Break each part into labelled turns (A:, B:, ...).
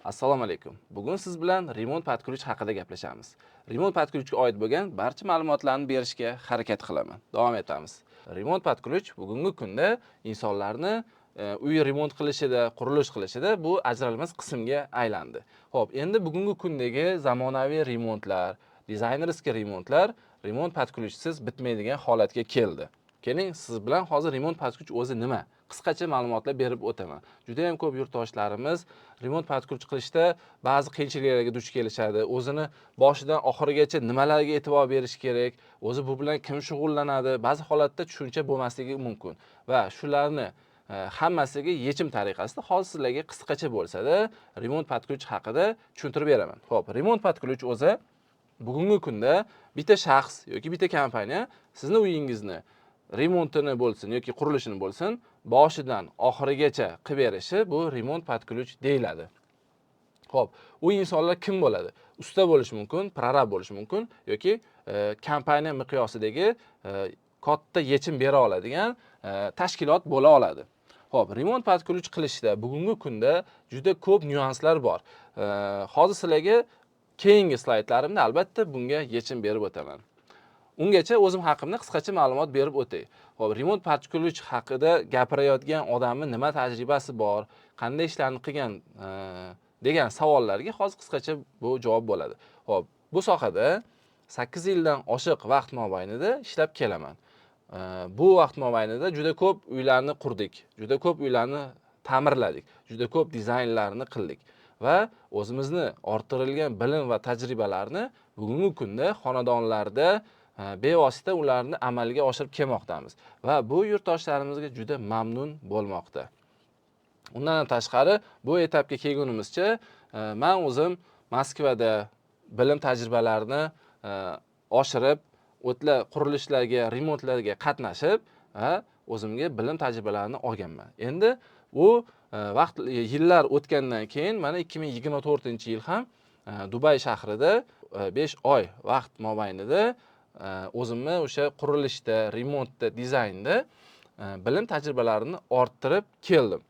A: Assalomu alaykum. Bugun siz bilan remont patkuluch haqida gaplashamiz. Remont patkuluchga oid bo'lgan barcha ma'lumotlarni berishga harakat qilaman. Davom etamiz. Remont patkuluch bugungi kunda insonlarni uy remont qilishida, qurilish qilishida bu ajralmas qismga aylandi. Xo'p, endi bugungi kundagi zamonaviy remontlar, dizaynerskiy remontlar remont patkuluchsiz bitmaydigan holatga keldi. Keling, siz bilan hozir remont patkuluch o'zi nima? Qisqacha ma'lumotlar berib o'taman. Juda ham ko'p yurtdoshlarimiz remont patkuluch qilishda ba'zi qiyinchiliklarga duch kelishadi. O'zini boshidan oxirigacha nimalarga e'tibor berish kerak, o'zi bu bilan kim shug'ullanadi, ba'zi holatda tushuncha bo'lmasligi mumkin va shularni hammasiga yechim tariqasida hozir sizlarga qisqacha bo'lsa-da remont patkuluch haqida tushuntirib beraman. Xo'p, remont patkuluch o'zi bugungi kunda bitta shaxs yoki bitta kompaniya sizni uyingizni remontini bo'lsin yoki qurilishini bo'lsin, boshidan oxirigacha qilib berishi bu remont patkuluch deyiladi. Xo'p, u insonlar kim bo'ladi? Usta bo'lishi mumkin, prorab bo'lishi mumkin yoki kompaniya miqyosidagi katta yechim bera oladigan tashkilot bo'la oladi. Xo'p, remont patkuluch qilishda bugungi kunda juda ko'p nyuanslar bor. Hozir sizlarga keyingi slaydlarimda albatta bunga yechim berib o'taman. Ungacha o'zim haqimda qisqacha ma'lumot berib o'tay. Xo'p, remont patkuluch haqida gapirayotgan odamning nima tajribasi bor, qanday ishlarni qilgan degan savollarga hozir qisqacha bu javob bo'ladi. Xo'p, bu sohada 8 yildan oshiq vaqt mobaynida ishlab kelaman. Bu vaqt mobaynida juda ko'p uylarni qurdik, juda ko'p uylarni ta'mirladik, juda ko'p dizaynlarni qildik va o'zimizni orttirilgan bilim va tajribalarni bugungi kunda xonadonlarda bevosita ularni amalga oshirib kelmoqdamiz va bu yurtdoshlarimizga juda mamnun bo'lmoqda. Undan tashqari bu etapga kelgunimizcha men o'zim Moskvada bilim tajribalarini oshirib, o'tla qurilishlarga, remontlarga qatnashib, o'zimga bilim tajribalarini olganman. Endi bu vaqt yillar o'tgandan keyin mana 2024-yil ham Dubay shahrida 5 oy vaqt mobaynida o'zimni o'sha qurilishda, remontda, dizaynda bilim tajribalarini orttirib keldim.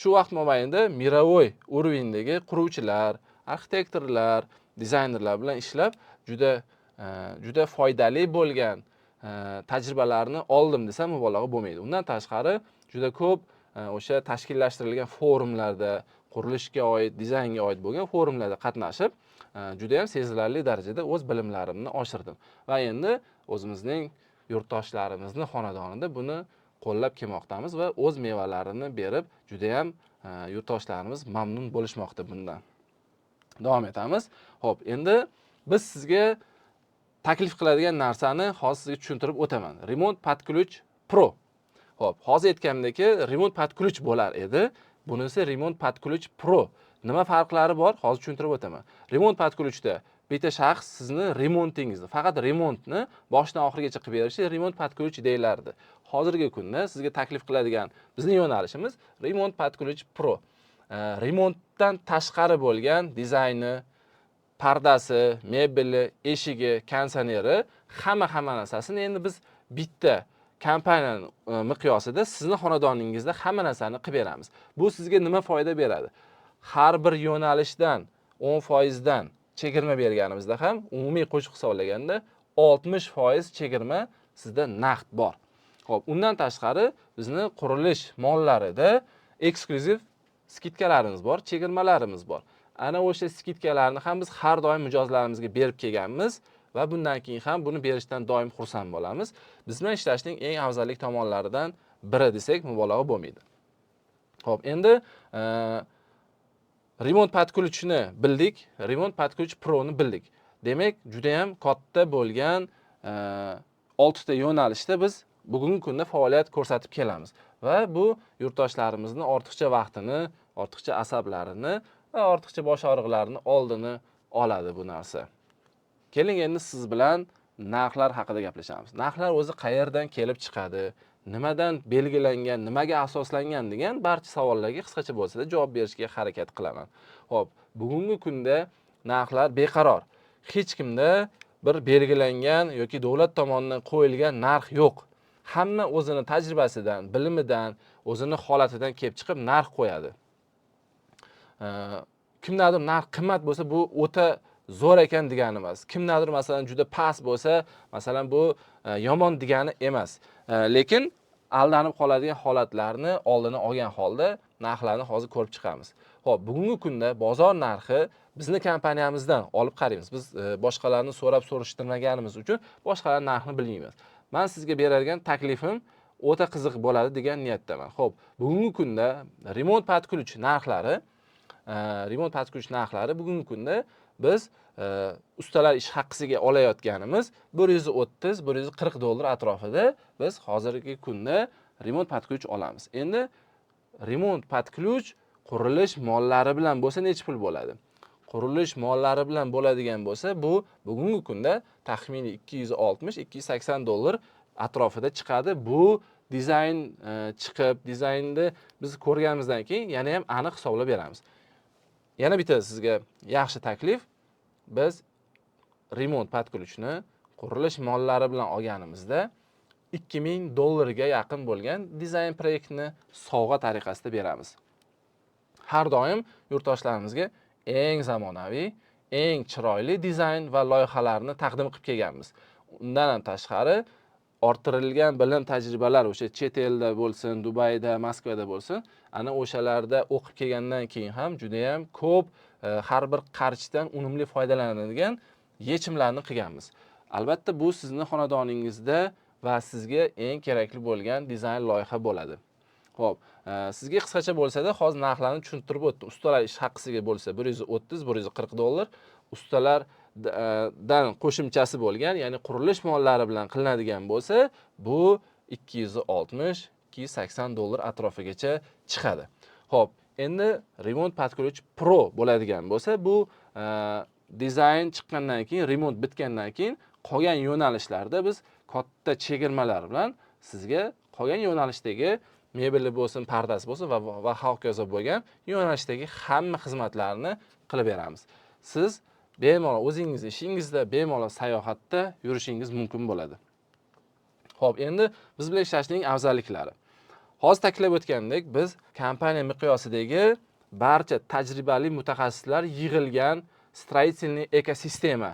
A: Shu vaqt mobaynida mirovoy уровеньdagi quruvchilar, arxitektorlar, dizaynerlar bilan ishlab juda foydali bo'lgan tajribalarni oldim desam mubolag'a bo'lmaydi. Undan tashqari juda ko'p o'sha tashkillashtirilgan forumlarda, qurilishga oid, dizaynga oid bo'lgan forumlarda qatnashib, juda ham sezilarli darajada o'z bilimlarimni oshirdim. Va endi o'zimizning yurtdoshlarimizni xonadonida buni qo'llab kelmoqdamiz va o'z mevalarini berib, juda ham yurtdoshlarimiz mamnun bo'lishmoqda bundan. Davom etamiz. Xo'p, endi biz sizga taklif qiladigan narsani hozir sizga tushuntirib o'taman. Remont patkuluch Pro. Xo'p, hozir aytganimdek, remont patkuluch bo'lar edi. Bunisi remont patkuluch Pro. Nima farqlari bor? Hozir tushuntirib o'taman. Remont patkuluchda bitta shaxs sizni remontingizni, faqat remontni boshidan oxirigacha qilib berishi remont patkuluch deyilardi. Hozirgi kunda sizga taklif qiladigan bizning yo'nalishimiz remont patkuluch Pro. Remontdan tashqari bo'lgan dizayni, pardasi, mebeli, eshigi, konditsioneri, hamma narsasini endi biz bitta kompaniyaning miqyosida sizni xonadoningizda hamma narsani qilib beramiz. Bu sizga nima foyda beradi? Har bir yo'nalishdan 10% dan chegirma berganimizda ham umumiy qo'shib hisoblaganda 60% chegirma sizda naqd bor. Xo'p, undan tashqari bizni qurilish mollarida eksklyuziv skidkalarimiz bor, chegirmalarimiz bor. Ana o'sha skidkalarni ham biz har doim mijozlarimizga berib kelganmiz va bundan keyin ham buni berishdan doim xursand bo'lamiz. Biz bilan ishlashning eng afzallik tomonlaridan biri desak mubolag'a bo'lmaydi. Xo'p, endi remont patkuluchni bildik, remont patkuluch Pro'ni bildik. Demak, juda ham katta bo'lgan 6 ta yo'nalishda biz bugungi kunda faoliyat ko'rsatib kelamiz va bu yurtdoshlarimizni ortiqcha vaqtini, ortiqcha asablarini va ortiqcha bosh og'riqlarini oldini oladi bu narsa. Keling endi siz bilan narxlar haqida gaplashamiz. Narxlar o'zi qayerdan kelib chiqadi, nimadan belgilangan, nimaga asoslangan degan barcha savollarga qisqacha bo'lsa-da javob berishga harakat qilaman. Xo'p, bugungi kunda narxlar beqaror. Hech kimda bir belgilangan yoki davlat tomonidan qo'yilgan narx yo'q. Hamma o'zini tajribasidan, bilimidan, o'zini holatidan kelib chiqib narx qo'yadi. kimdadir narx qimmat bo'lsa, bu o'ta zo'r ekan degani emas. Kimdadir masalan juda past bo'lsa, masalan bu yomon degani emas. Lekin aldanib qoladigan holatlarni oldini olgan holda narxlarni hozir ko'rib chiqamiz. Xo'p, bugungi kunda bozor narxi bizni kompaniyamizdan olib qaraymiz. Biz boshqalarni so'rab surishtirmaganimiz uchun boshqalar narxini bilmaymiz. Men sizga beradigan taklifim o'ta qiziq bo'ladi degan niyatdaman. Xo'p, bugungi kunda remont patkulch narxlari bugungi kunda biz ustalar ish haqisiga olayotganimiz 130-140 dollar atrofida biz hozirgi kunda remont patkulch olamiz. Endi remont patkulch qurilish mollari bilan bo'lsa necha pul bo'ladi? Qurilish mollari bilan bo'ladigan bo'lsa, bu bugungi kunda taxminiy 260-280 dollar atrofida chiqadi. Bu dizayn chiqib, dizaynni biz ko'rganimizdan keyin yana ham aniq hisoblab beramiz. Yana bitta sizga yaxshi taklif, biz remont patkulchni qurilish mollari bilan olganimizda 2000 dollarga yaqin bo'lgan dizayn proyektni sovg'a tariqasida beramiz. Har doim yurtdoshlarimizga eng zamonaviy, eng chiroyli dizayn va loyihalarni taqdim qilib kelganmiz. Undan ham tashqari orttirilgan bilim tajribalar o'sha chet elda bo'lsin, Dubayda, Moskvada bo'lsin, ana o'shalarda o'qib kelgandan keyin ham juda ham ko'p har bir qarchdan unumli foydalanadigan yechimlarni qilganmiz. Albatta bu sizning xonadoningizda va sizga eng kerakli bo'lgan dizayn loyiha bo'ladi. Xo'p, sizga qisqacha bo'lsa-da, hozir narxlarni tushuntirib o'tdim. Ustalar ish haqisiga bo'lsa 130-140 dollar, ustalardan qo'shimchasi bo'lgan, ya'ni qurilish mollari bilan qilinadigan bo'lsa, bu 260-280 dollar atrofigacha chiqadi. Xo'p, endi remont patkulch pro bo'ladigan bo'lsa, bu dizayn chiqqandan keyin, remont bitgandan keyin qolgan yo'nalishlarda biz katta chegirmalar bilan sizga qolgan yo'nalishdagi mebeli bo'lsin, pardasi bo'lsin va hokazo bo'lgan yo'nalishdagi hamma xizmatlarni qilib beramiz. Siz bemalol o'zingiz ishingizda, bemalol sayohatda yurishingiz mumkin bo'ladi. Xo'p, endi biz bilan ishlashning afzalliklari. Hozir ta'kidlab o'tgandek, biz kompaniya miqyosidagi barcha tajribali mutaxassislar yig'ilgan stроительный ekosistema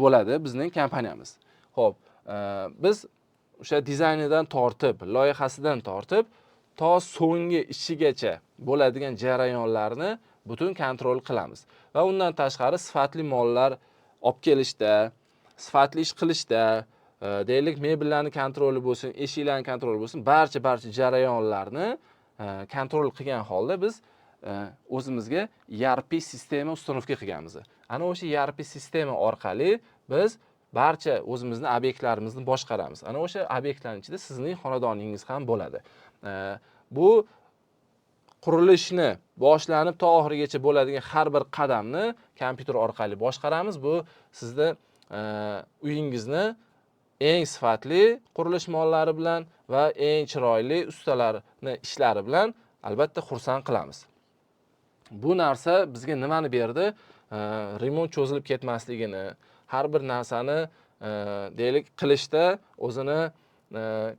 A: bo'ladi bizning kompaniyamiz. Xo'p, biz o'sha dizaynidan tortib, loyihasidan tortib, to so'nggi ishigacha bo'ladigan jarayonlarni butun kontrol qilamiz. Va undan tashqari sifatli mollar olib kelishda, sifatli ish qilishda, deylik mebellarning kontroli bo'lsin, eshiklarning kontroli bo'lsin, barcha jarayonlarni kontrol qilgan holda biz o'zimizga ERP sistema ustanovka qilganmiz. Ana o'sha ERP sistema orqali biz barcha o'zimizning obyektlarimizni boshqaramiz. Ana o'sha obyektlarning ichida sizning xonadoningiz ham bo'ladi. Bu qurilishni boshlanib to oxirigacha bo'ladigan har bir qadamni kompyuter orqali boshqaramiz. Bu sizda uyingizni eng sifatli qurilish mollari bilan va eng chiroyli ustalarning ishlari bilan albatta xursand qilamiz. Bu narsa bizga nimani berdi? Remont cho'zilib ketmasligini, har bir narsani deylik qilishda o'zini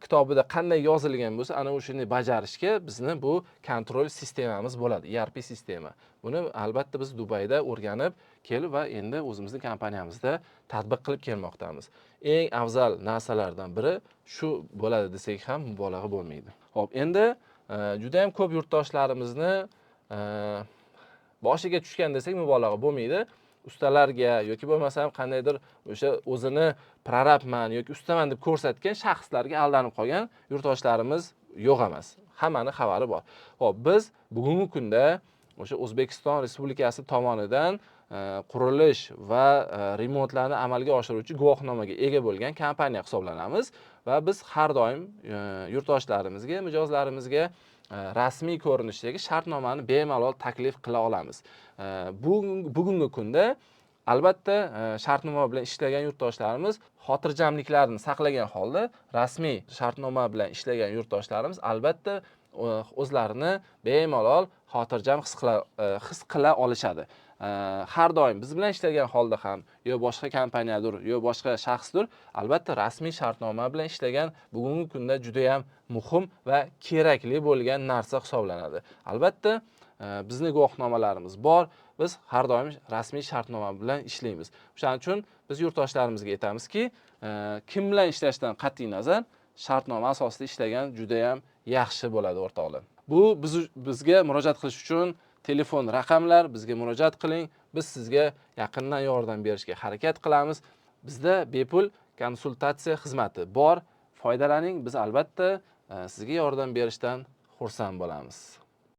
A: kitobida qanday yozilgan bo'lsa, ana o'shani bajarishga bizni bu kontrol sistemamiz bo'ladi, ERP sistema. Buni albatta biz Dubayda o'rganib kelib va endi o'zimizning kompaniyamizda tatbiq qilib kelmoqdamiz. Eng afzal narsalardan biri shu bo'ladi desak ham mubolag'a bo'lmaydi. Xo'p, endi juda ham ko'p yurtdoshlarimizni boshiga tushgan desak mubolag'a bo'lmaydi. Ustalarga yoki bo'lmasa qandaydir o'sha o'zini prorabman yoki ustaman deb ko'rsatgan shaxslarga aldanib qolgan yurtdoshlarimiz yo'q emas. Hammani xabari bor. Xo'p, biz bugungi kunda o'sha O'zbekiston Respublikasi tomonidan qurilish va remontlarni amalga oshiruvchi guvohnomaga ega bo'lgan kompaniya hisoblanamiz va biz har doim yurtdoshlarimizga, mijozlarimizga rasmiy ko'rinishdagi shartnomani bemalol taklif qila olamiz. Bugungi kunda albatta shartnoma bilan ishlagan yurtdoshlarimiz xotirjamliklarini saqlagan holda rasmiy shartnoma bilan ishlagan yurtdoshlarimiz albatta o'zlarini bemalol xotirjam his qila olishadi. Har doim biz bilan ishlagan holda ham yo boshqa kompaniyadir, yo boshqa shaxsdir, albatta rasmiy shartnoma bilan ishlagan bugungi kunda juda ham muhim va kerakli bo'lgan narsa hisoblanadi. Albatta bizni guvohnomalarimiz bor. Biz har doim rasmiy shartnoma bilan ishlaymiz. O'shaning uchun biz yurtdoshlarimizga aytamizki, kim bilan ishlashdan qat'iy nazar shartnoma asosida ishlagan juda ham yaxshi bo'ladi o'rtoqlar. Bu bizga murojaat qilish uchun telefon raqamlar, bizga murojaat qiling. Biz sizga yaqindan yordam berishga harakat qilamiz. Bizda bepul konsultatsiya xizmati bor. Foydalaning. Biz albatta sizga yordam berishdan xursand bo'lamiz.